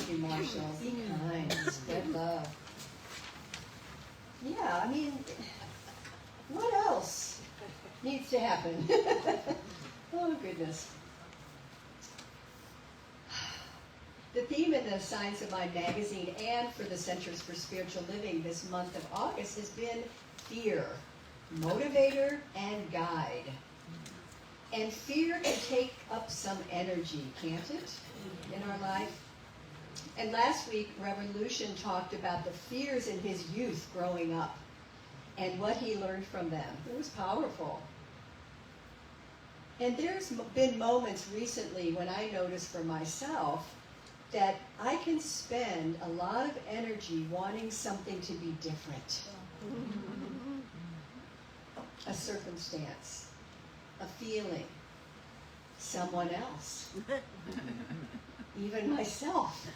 Thank you, Marshall. Be kind. Spread love. Yeah, I mean, what else needs to happen? Oh, goodness. The theme in the Science of Mind magazine and for the Centers for Spiritual Living this month of August has been fear, motivator and guide. And fear can take up some energy, can't it, in our life? And last week, Reverend Lucian talked about the fears in his youth growing up and what he learned from them. It was powerful. And there's been moments recently when I noticed for myself that I can spend a lot of energy wanting something to be different. A circumstance, a feeling, someone else, even myself.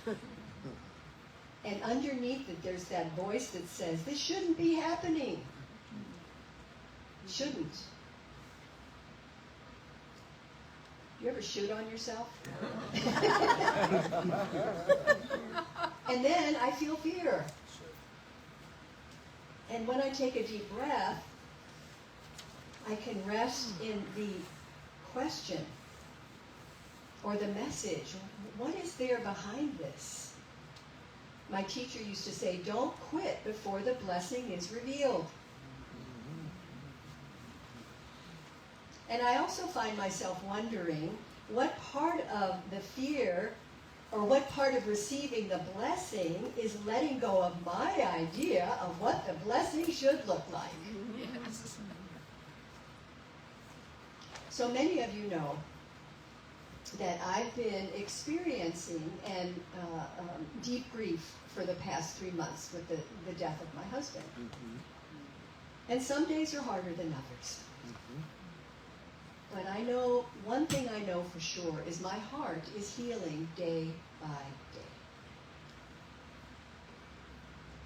And underneath it, there's that voice that says, this shouldn't be happening. Shouldn't. You ever shoot on yourself? And then I feel fear. And when I take a deep breath, I can rest in the question or the message. What is there behind this? My teacher used to say, don't quit before the blessing is revealed. And I also find myself wondering what part of the fear or what part of receiving the blessing is letting go of my idea of what the blessing should look like. Yes. So many of you know that I've been experiencing deep grief for the past 3 months with the death of my husband. And some days are harder than others. But I know, one thing I know for sure is my heart is healing day by day.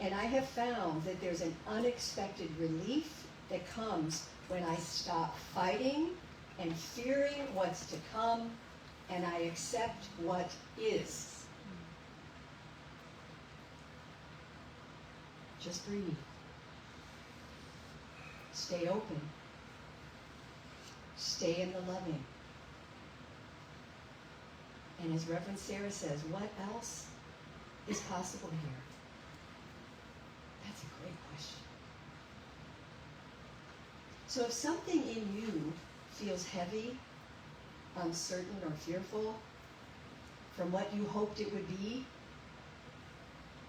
And I have found that there's an unexpected relief that comes when I stop fighting and fearing what's to come, and I accept what is. Just breathe. Stay open. Stay in the loving. And as Reverend Sarah says, what else is possible here? That's a great question. So if something in you feels heavy, uncertain, or fearful from what you hoped it would be,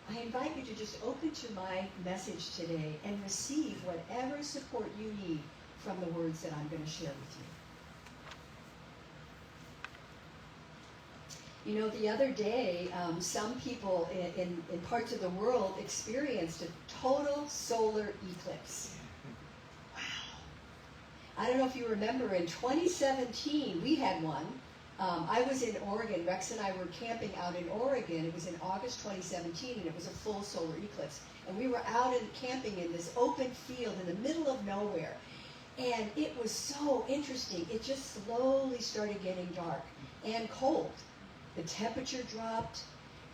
I invite you to just open to my message today and receive whatever support you need from the words that I'm going to share with you. You know, the other day, some people in parts of the world experienced a total solar eclipse. Wow. I don't know if you remember, in 2017, we had one. I was in Oregon. Rex and I were camping out in Oregon. It was in August 2017, and it was a full solar eclipse. And we were out camping in this open field in the middle of nowhere. And it was so interesting. It just slowly started getting dark and cold. The temperature dropped,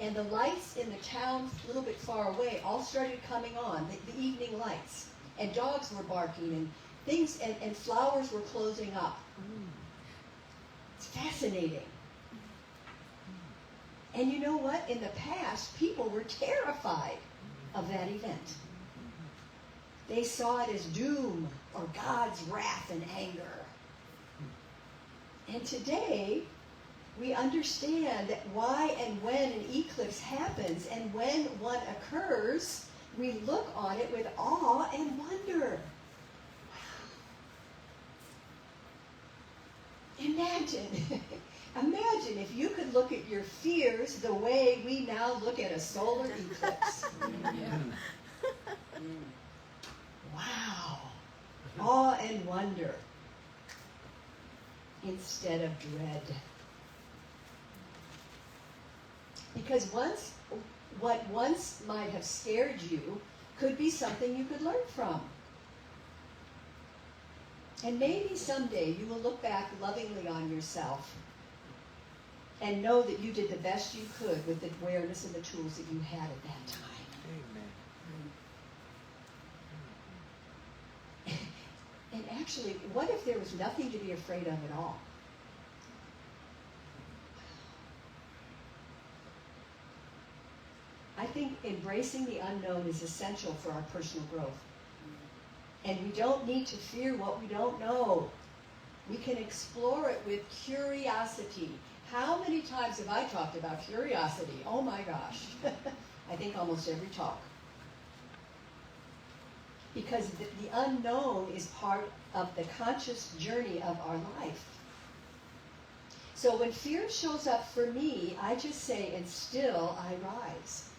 and the lights in the town a little bit far away all started coming on, the evening lights. And dogs were barking, and things, and flowers were closing up. It's fascinating. And you know what? In the past, people were terrified of that event. They saw it as doom or God's wrath and anger. And today, we understand that why and when an eclipse happens, and when one occurs, we look on it with awe and wonder. Imagine if you could look at your fears the way we now look at a solar eclipse. Wow. Awe and wonder instead of dread. Because what once might have scared you could be something you could learn from. And maybe someday you will look back lovingly on yourself And know that you did the best you could with the awareness and the tools that you had at that time. Amen. And actually, what if there was nothing to be afraid of at all? I think embracing the unknown is essential for our personal growth. And we don't need to fear what we don't know. We can explore it with curiosity. How many times have I talked about curiosity? Oh my gosh. I think almost every talk. Because the unknown is part of the conscious journey of our life. So when fear shows up for me, I just say, and still I rise.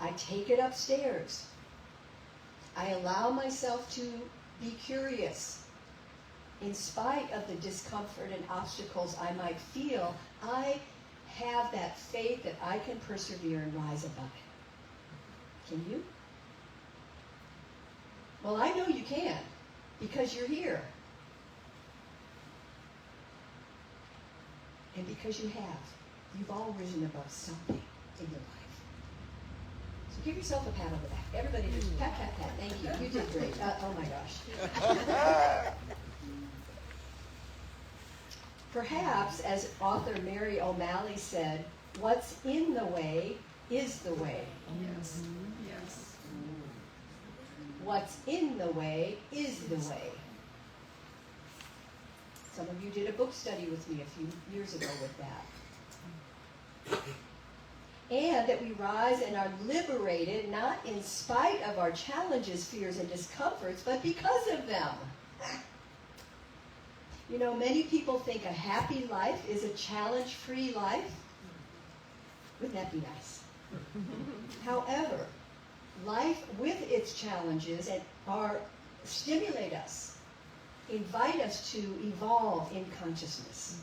I take it upstairs. I allow myself to be curious. In spite of the discomfort and obstacles I might feel, I have that faith that I can persevere and rise above it. Can you? Well, I know you can, because you're here. And because you have. You've all risen above something in your life. So give yourself a pat on the back. Everybody just pat, pat, pat. Thank you. You did great. Oh my gosh. Perhaps, as author Mary O'Malley said, what's in the way is the way. Yes. Yes. What's in the way is the way. Some of you did a book study with me a few years ago with that. And that we rise and are liberated, not in spite of our challenges, fears, and discomforts, but because of them. You know, many people think a happy life is a challenge-free life. Wouldn't that be nice? However, life with its challenges stimulate us, invite us to evolve in consciousness.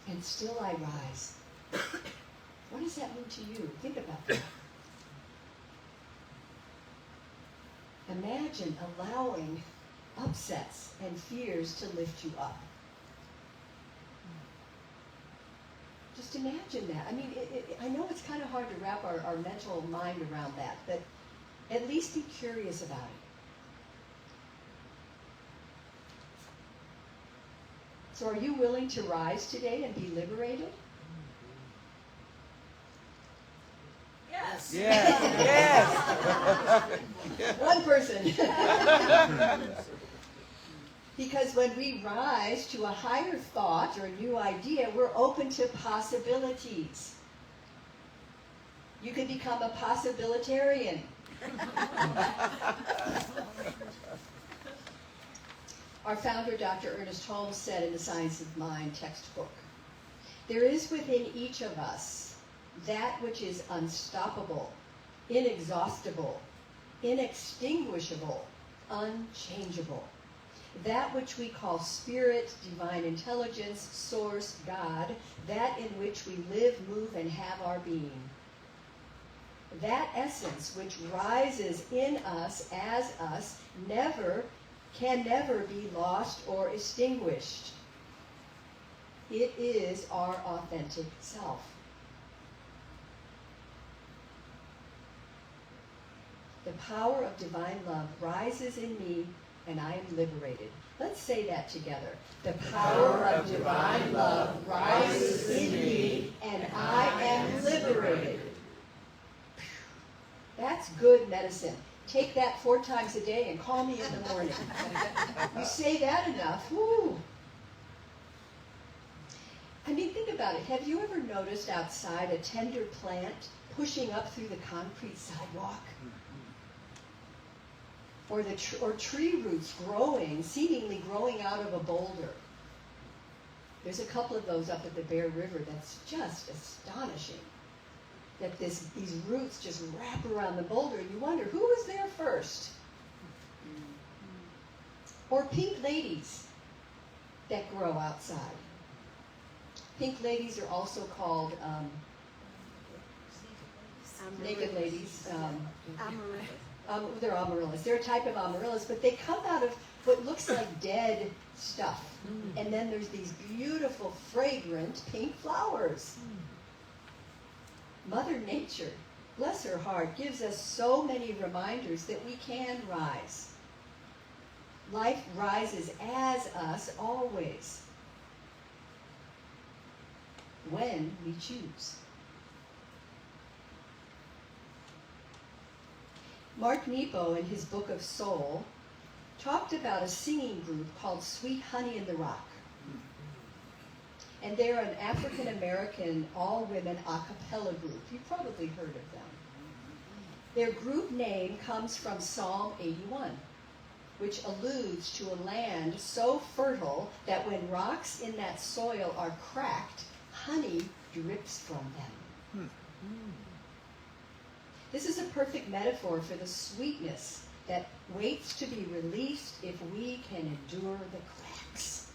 And still I rise. What does that mean to you? Think about that. Imagine allowing upsets and fears to lift you up. Just imagine that. I mean, I know it's kind of hard to wrap our mental mind around that, but at least be curious about it. So are you willing to rise today and be liberated? Yes. Yes. Yes. One person. Because when we rise to a higher thought or a new idea, we're open to possibilities. You can become a possibilitarian. Our founder, Dr. Ernest Holmes, said in the Science of Mind textbook, there is within each of us that which is unstoppable, inexhaustible, inextinguishable, unchangeable. That which we call spirit, divine intelligence, source, God, that in which we live, move, and have our being. That essence which rises in us as us can never be lost or extinguished. It is our authentic self. The power of divine love rises in me and I am liberated. Let's say that together. The power of divine love rises in me and I am liberated. That's good medicine. Take that 4 times a day and call me in the morning. You say that enough, whoo. I mean, think about it. Have you ever noticed outside a tender plant pushing up through the concrete sidewalk? Or tree roots seemingly growing out of a boulder. There's a couple of those up at the Bear River that's just astonishing. That these roots just wrap around the boulder, and you wonder, who was there first? Or pink ladies that grow outside. Pink ladies are also called naked ladies. They're amaryllis. They're a type of amaryllis, but they come out of what looks like dead stuff. And then there's these beautiful, fragrant pink flowers. Mother Nature, bless her heart, gives us so many reminders that we can rise. Life rises as us always, when we choose. Mark Nepo, in his book of Soul, talked about a singing group called Sweet Honey in the Rock. And they're an African-American, all-women a cappella group. You've probably heard of them. Their group name comes from Psalm 81, which alludes to a land so fertile that when rocks in that soil are cracked, honey drips from them. This is a perfect metaphor for the sweetness that waits to be released if we can endure the cracks.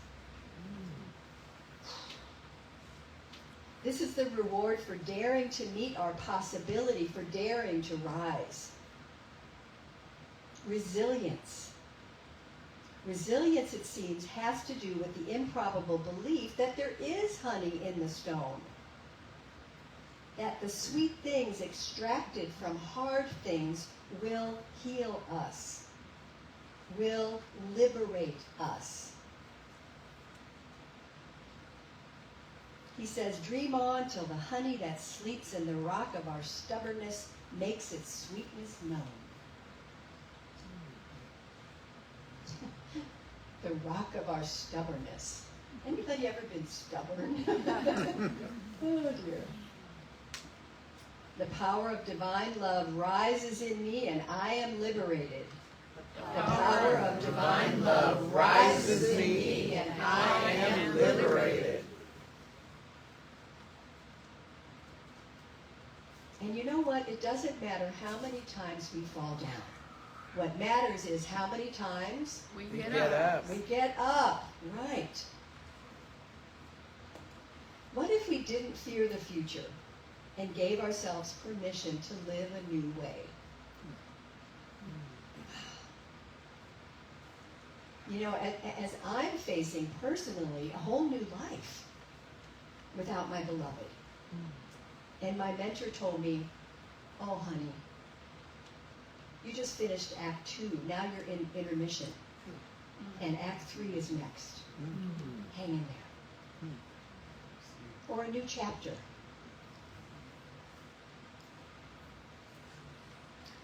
This is the reward for daring to meet our possibility, for daring to rise. Resilience. Resilience, it seems, has to do with the improbable belief that there is honey in the stone. That the sweet things extracted from hard things will heal us, will liberate us. He says, dream on till the honey that sleeps in the rock of our stubbornness makes its sweetness known. The rock of our stubbornness. Anybody ever been stubborn? Oh dear. The power of divine love rises in me and I am liberated. The power of divine love rises in me and I am liberated. And you know what? It doesn't matter how many times we fall down. What matters is how many times We get up. we get up. Right. What if we didn't fear the future and gave ourselves permission to live a new way? You know, as I'm facing personally a whole new life without my beloved. And my mentor told me, oh, honey, you just finished Act 2. Now you're in intermission. And Act 3 is next. Hang in there. Or a new chapter.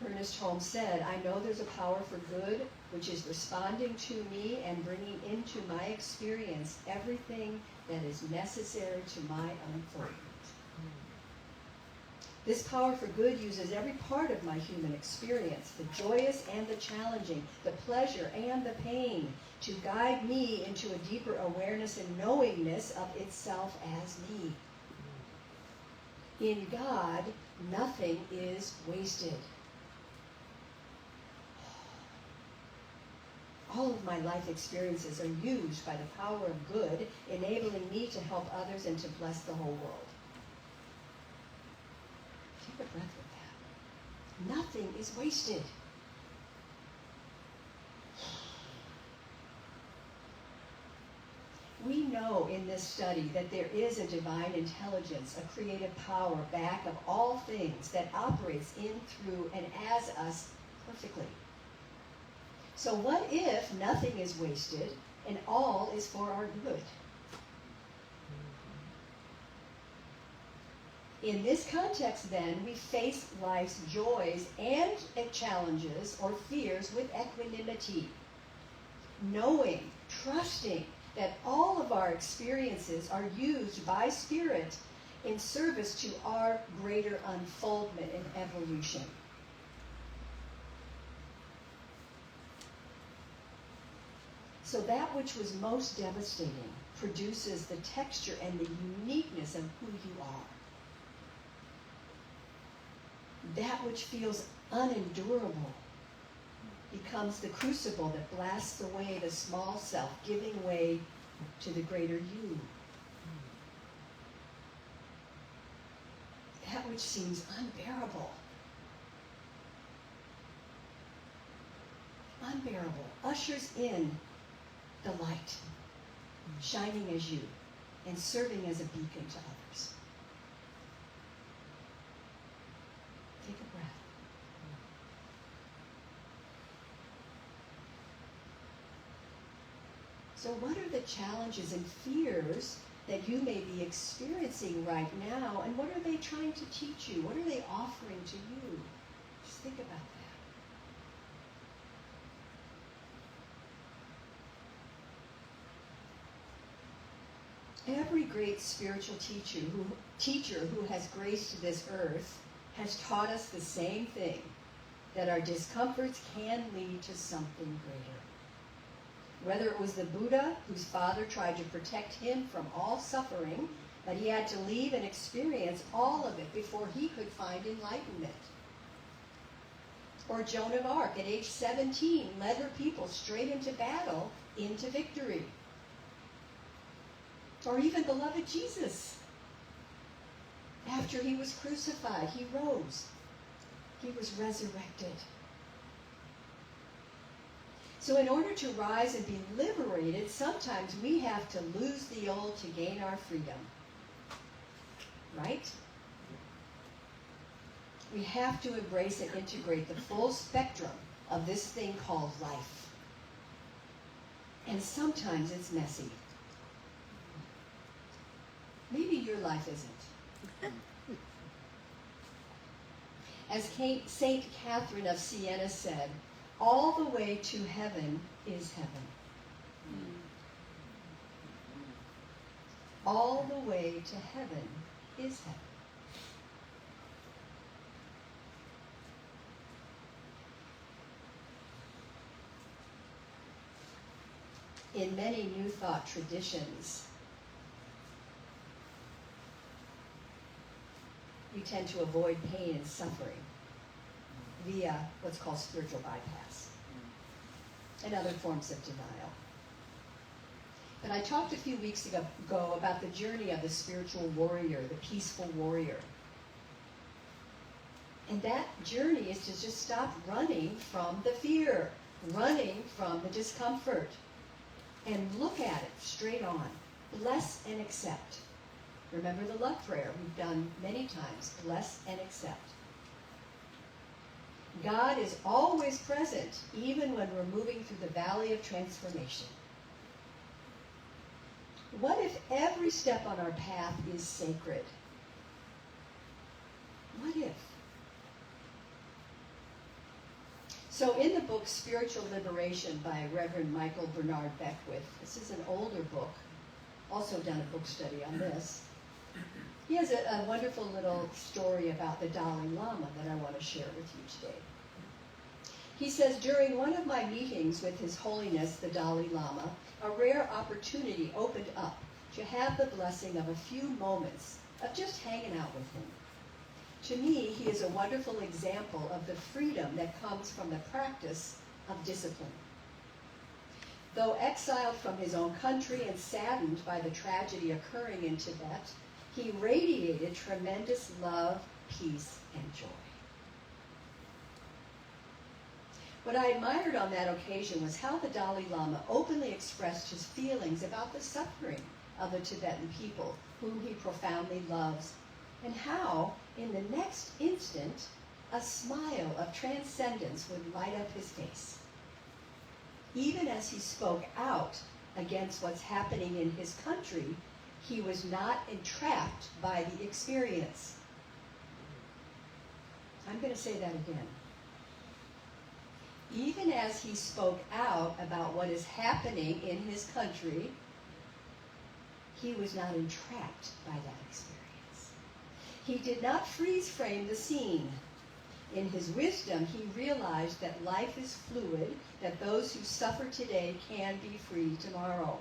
Ernest Holmes said, I know there's a power for good, which is responding to me and bringing into my experience everything that is necessary to my unfoldment. This power for good uses every part of my human experience, the joyous and the challenging, the pleasure and the pain, to guide me into a deeper awareness and knowingness of itself as me. In God, nothing is wasted. All of my life experiences are used by the power of good, enabling me to help others and to bless the whole world. Take a breath with that. Nothing is wasted. We know in this study that there is a divine intelligence, a creative power back of all things that operates in, through, and as us perfectly. So what if nothing is wasted and all is for our good? In this context, then, we face life's joys and challenges or fears with equanimity, knowing, trusting that all of our experiences are used by Spirit in service to our greater unfoldment and evolution. So that which was most devastating produces the texture and the uniqueness of who you are. That which feels unendurable becomes the crucible that blasts away the small self, giving way to the greater you. That which seems unbearable, unbearable, ushers in the light, shining as you and serving as a beacon to others. Take a breath. So what are the challenges and fears that you may be experiencing right now, and what are they trying to teach you? What are they offering to you? Just think about that. Every great spiritual teacher who has graced this earth has taught us the same thing, that our discomforts can lead to something greater. Whether it was the Buddha, whose father tried to protect him from all suffering, but he had to leave and experience all of it before he could find enlightenment. Or Joan of Arc, at age 17, led her people straight into battle, into victory. Or even beloved Jesus. After he was crucified, he rose. He was resurrected. So in order to rise and be liberated, sometimes we have to lose the old to gain our freedom. Right? We have to embrace and integrate the full spectrum of this thing called life. And sometimes it's messy. Maybe your life isn't. As Saint Catherine of Siena said, all the way to heaven is heaven. All the way to heaven is heaven. In many New Thought traditions, we tend to avoid pain and suffering via what's called spiritual bypass and other forms of denial. But I talked a few weeks ago about the journey of the spiritual warrior, the peaceful warrior. And that journey is to just stop running from the fear, running from the discomfort, and look at it straight on. Bless and accept. Remember the love prayer we've done many times. Bless and accept. God is always present, even when we're moving through the valley of transformation. What if every step on our path is sacred? What if? So in the book Spiritual Liberation by Reverend Michael Bernard Beckwith, this is an older book, also done a book study on this. He has a wonderful little story about the Dalai Lama that I want to share with you today. He says, during one of my meetings with His Holiness the Dalai Lama, a rare opportunity opened up to have the blessing of a few moments of just hanging out with him. To me, he is a wonderful example of the freedom that comes from the practice of discipline. Though exiled from his own country and saddened by the tragedy occurring in Tibet, he radiated tremendous love, peace, and joy. What I admired on that occasion was how the Dalai Lama openly expressed his feelings about the suffering of the Tibetan people, whom he profoundly loves, and how, in the next instant, a smile of transcendence would light up his face. Even as he spoke out against what's happening in his country, he was not entrapped by the experience. I'm going to say that again. Even as he spoke out about what is happening in his country, he was not entrapped by that experience. He did not freeze frame the scene. In his wisdom, he realized that life is fluid, that those who suffer today can be free tomorrow.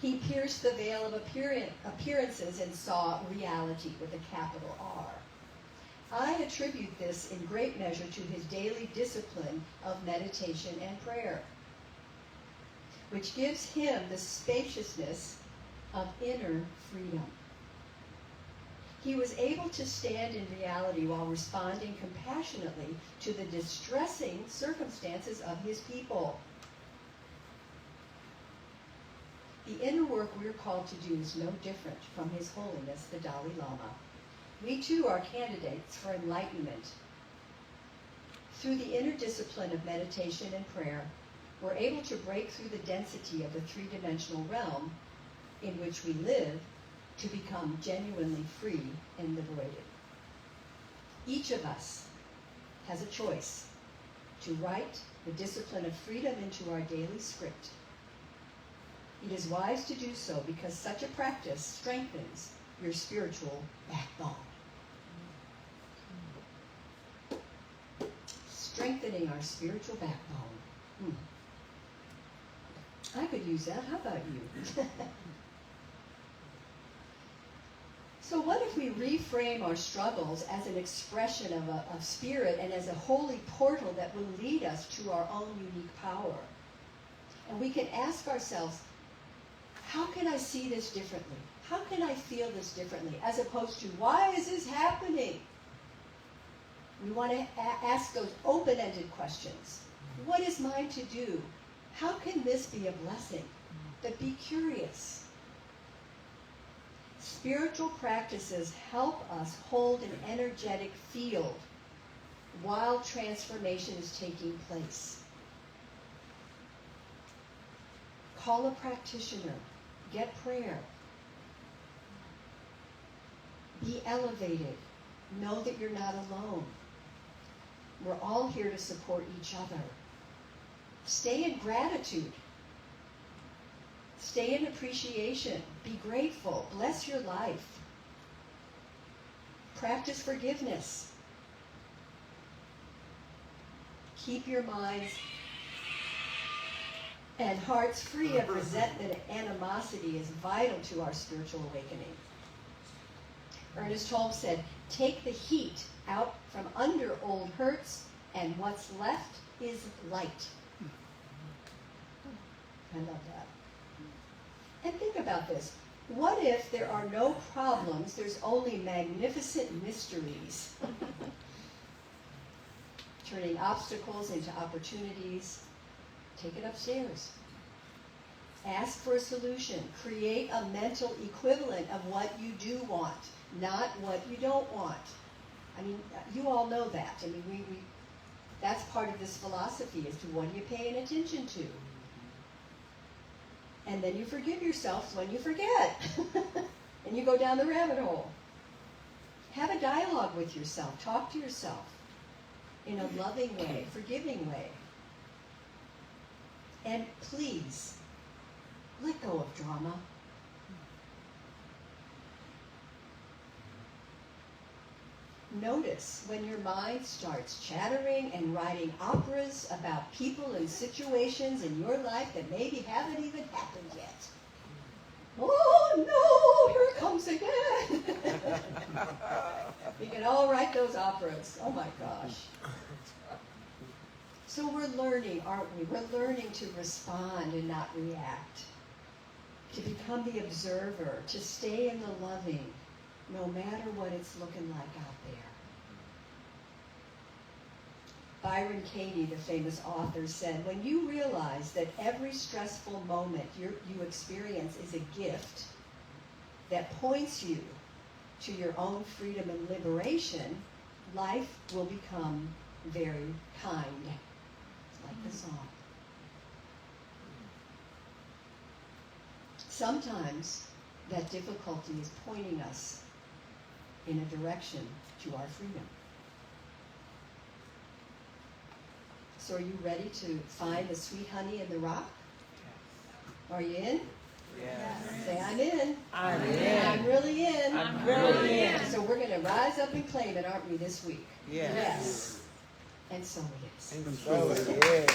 He pierced the veil of appearances and saw reality with a capital R. I attribute this in great measure to his daily discipline of meditation and prayer, which gives him the spaciousness of inner freedom. he was able to stand in reality while responding compassionately to the distressing circumstances of his people. The inner work we're called to do is no different from His Holiness the Dalai Lama. We too are candidates for enlightenment. Through the inner discipline of meditation and prayer, we're able to break through the density of the three-dimensional realm in which we live to become genuinely free and liberated. Each of us has a choice to write the discipline of freedom into our daily script. It is wise to do so because such a practice strengthens your spiritual backbone. Strengthening our spiritual backbone. I could use that. How about you? So what if we reframe our struggles as an expression of spirit and as a holy portal that will lead us to our own unique power? And we can ask ourselves, how can I see this differently? How can I feel this differently? As opposed to, why is this happening? We want to ask those open-ended questions. What is mine to do? How can this be a blessing? But be curious. Spiritual practices help us hold an energetic field while transformation is taking place. Call a practitioner. Get prayer. Be elevated. Know that you're not alone. We're all here to support each other. Stay in gratitude. Stay in appreciation. Be grateful. Bless your life. Practice forgiveness. Keep your minds and hearts free of resentment and animosity is vital to our spiritual awakening. Ernest Holmes said, take the heat out from under old hurts, and what's left is light. I love that. And think about this. What if there are no problems, there's only magnificent mysteries? Turning obstacles into opportunities. Take it upstairs. Ask for a solution. Create a mental equivalent of what you do want, not what you don't want. I mean, you all know that. I mean, we that's part of this philosophy as to what are you paying attention to. And then you forgive yourself when you forget. And you go down the rabbit hole. Have a dialogue with yourself. Talk to yourself in a loving way, forgiving way. And please, let go of drama. Notice when your mind starts chattering and writing operas about people and situations in your life that maybe haven't even happened yet. Oh no, here it comes again. We can all write those operas. Oh my gosh. So we're learning, aren't we? We're learning to respond and not react. To become the observer, to stay in the loving, no matter what it's looking like out there. Byron Katie, the famous author, said, when you realize that every stressful moment you experience is a gift that points you to your own freedom and liberation, life will become very kind. It's like the song. Sometimes that difficulty is pointing us in a direction to our freedom. So are you ready to find the sweet honey in the rock? Are you in? Yes. Say, I'm in. I'm in. I'm really in. I'm really in. So we're going to rise up and claim it, aren't we, this week? Yes. Yes. And so it is. And so it is.